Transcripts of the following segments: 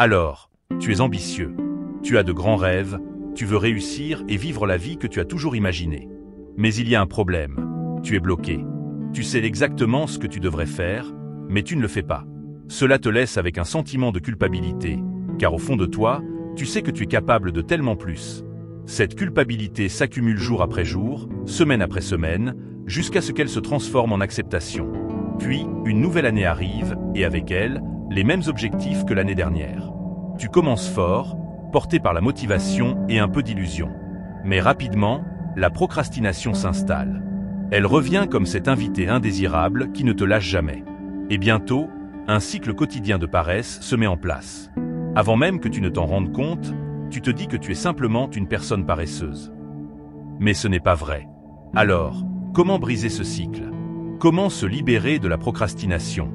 Alors, tu es ambitieux. Tu as de grands rêves, tu veux réussir et vivre la vie que tu as toujours imaginée. Mais il y a un problème. Tu es bloqué. Tu sais exactement ce que tu devrais faire, mais tu ne le fais pas. Cela te laisse avec un sentiment de culpabilité, car au fond de toi, tu sais que tu es capable de tellement plus. Cette culpabilité s'accumule jour après jour, semaine après semaine, jusqu'à ce qu'elle se transforme en acceptation. Puis, une nouvelle année arrive, et avec elle, les mêmes objectifs que l'année dernière. Tu commences fort, porté par la motivation et un peu d'illusion. Mais rapidement, la procrastination s'installe. Elle revient comme cet invité indésirable qui ne te lâche jamais. Et bientôt, un cycle quotidien de paresse se met en place. Avant même que tu ne t'en rendes compte, tu te dis que tu es simplement une personne paresseuse. Mais ce n'est pas vrai. Alors, comment briser ce cycle? Comment se libérer de la procrastination?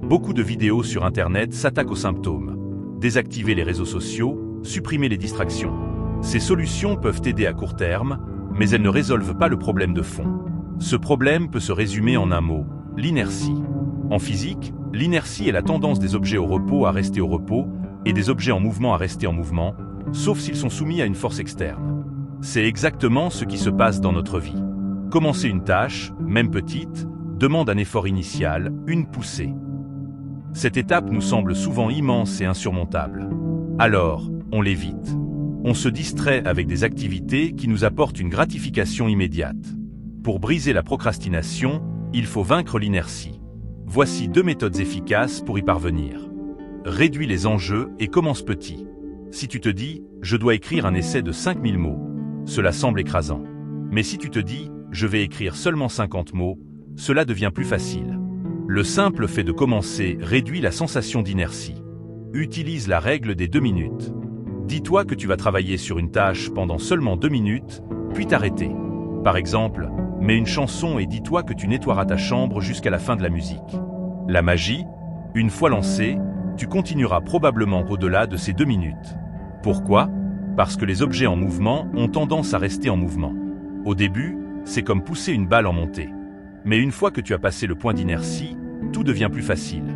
Beaucoup de vidéos sur Internet s'attaquent aux symptômes. Désactiver les réseaux sociaux, supprimer les distractions. Ces solutions peuvent aider à court terme, mais elles ne résolvent pas le problème de fond. Ce problème peut se résumer en un mot, l'inertie. En physique, l'inertie est la tendance des objets au repos à rester au repos et des objets en mouvement à rester en mouvement, sauf s'ils sont soumis à une force externe. C'est exactement ce qui se passe dans notre vie. Commencer une tâche, même petite, demande un effort initial, une poussée. Cette étape nous semble souvent immense et insurmontable. Alors, on l'évite. On se distrait avec des activités qui nous apportent une gratification immédiate. Pour briser la procrastination, il faut vaincre l'inertie. Voici 2 méthodes efficaces pour y parvenir. Réduis les enjeux et commence petit. Si tu te dis « je dois écrire un essai de 5000 mots », cela semble écrasant. Mais si tu te dis « je vais écrire seulement 50 mots », cela devient plus facile. Le simple fait de commencer réduit la sensation d'inertie. Utilise la règle des 2 minutes. Dis-toi que tu vas travailler sur une tâche pendant seulement 2 minutes, puis t'arrêter. Par exemple, mets une chanson et dis-toi que tu nettoieras ta chambre jusqu'à la fin de la musique. La magie, une fois lancée, tu continueras probablement au-delà de ces 2 minutes. Pourquoi? Parce que les objets en mouvement ont tendance à rester en mouvement. Au début, c'est comme pousser une balle en montée. Mais une fois que tu as passé le point d'inertie, tout devient plus facile.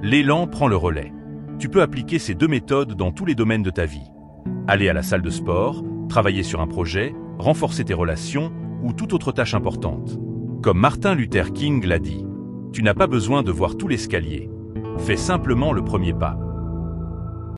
L'élan prend le relais. Tu peux appliquer ces 2 méthodes dans tous les domaines de ta vie. Aller à la salle de sport, travailler sur un projet, renforcer tes relations ou toute autre tâche importante. Comme Martin Luther King l'a dit, tu n'as pas besoin de voir tout l'escalier. Fais simplement le premier pas.